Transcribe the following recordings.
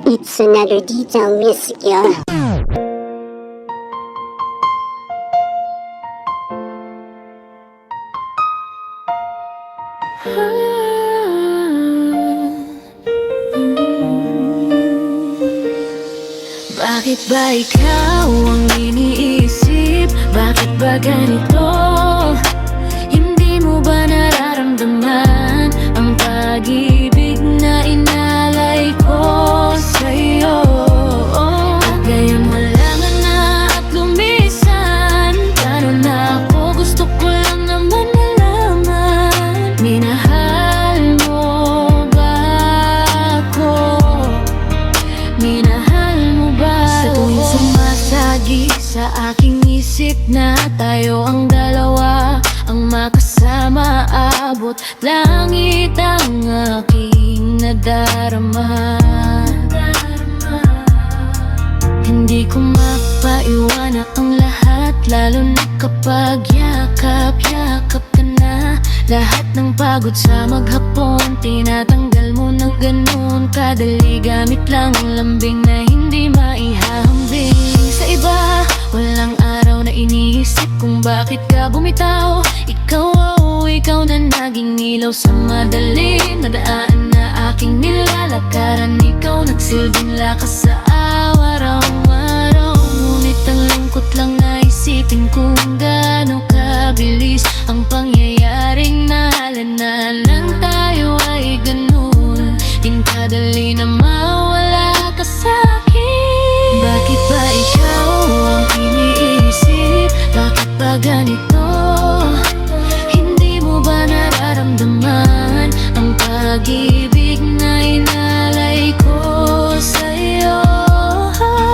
It's another detail miss girl. Bakit ba ikaw ang iniisip? Bakit ba ganito? Hindi mo ba nararamdaman ang pag-ibig na inalay ko sa'yo? At ngayon wala nga na at lumisan. Paano na ako? Gusto ko lang naman malaman, minahal mo ba ako? Minahal mo ba? Sa tuwing sumasagi sa aking isip na tayo ang dalawa ang makasama, abot langit ang aking nadarama. Hindi ko mapaiwanan ang lahat, lalo na kapag yakap-yakap ka na. Lahat ng pagod sa maghapon, tinatanggal mo ng ganun kadali. Gamit lang ang lambing na hindi maihahambing. Sa iba, walang araw na iniisip kung bakit ka bumitaw. Ikaw, ikaw na naging ilaw sa madaling na daan na aking nilalakaran. Ikaw nagsilbing lakas sa araw-araw. Ngunit ang lungkot lang na isipin kung gaano kabilis ang pangyayaring nahalanan lang tayo ay ganun. Din kadali na mawala ka sa'kin. Bakit ba ikaw ang iniisip? Bakit ba ganito? Hindi mo ba nararamdaman ang pag-ibig na inalay ko sa'yo?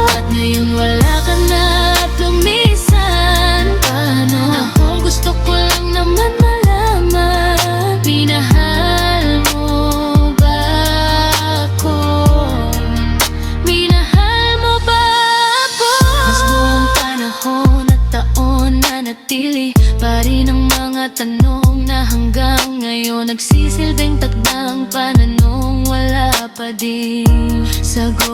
At ngayon wala ka na at lumisan. Paano ako? Gusto ko lang naman malaman, minahal mo ba ako? Minahal mo ba ako? Mas buong panahon at taon na natili pa rin ang mga tanong na hanggang ngayon nagsisilbing takdang pananong wala pa din sagot.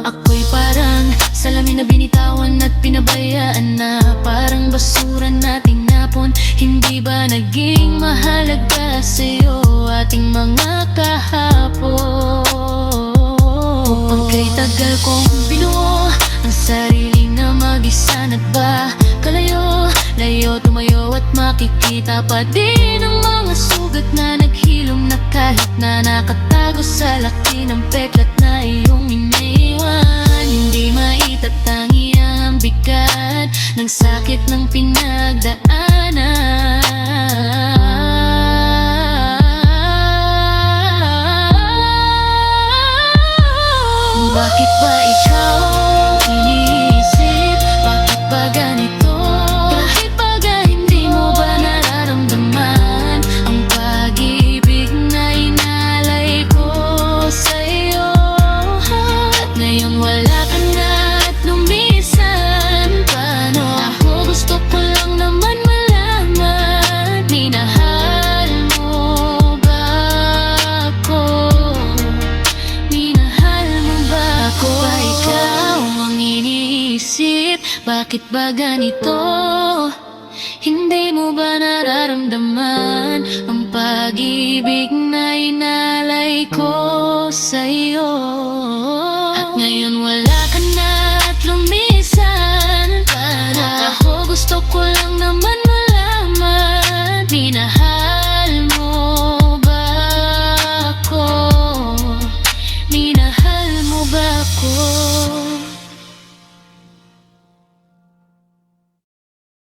Ako'y parang salamin na binitawan at pinabayaan na, parang basura na tinapon. Hindi ba naging mahalaga sa'yo ating mga kahapon? Upang kay tagal kong binuo ang sarili na mag-isa, na ba kalayo, layo, tumayo at makikita pa din ang mga sugat na naghilom na kahit na nakatago sa laki ng peklat na iyong iniwan. Hindi maitatangi ang bigat ng sakit ng pinagdaanan. Bakit ba ikaw iniisip? Bakit ba ganito? Bakit ba hindi mo ba nararamdaman ang pag-ibig na inalay ko sa'yo? At ngayon wala ka na at lumisan. Paano ako? Gusto ko lang naman malaman, minahal mo ba ako? Minahal mo ba ako? Ba ikaw ang iniisip? Bakit ba ganito? Hindi mo ba nararamdaman ang pag-ibig na inalay ko sa'yo?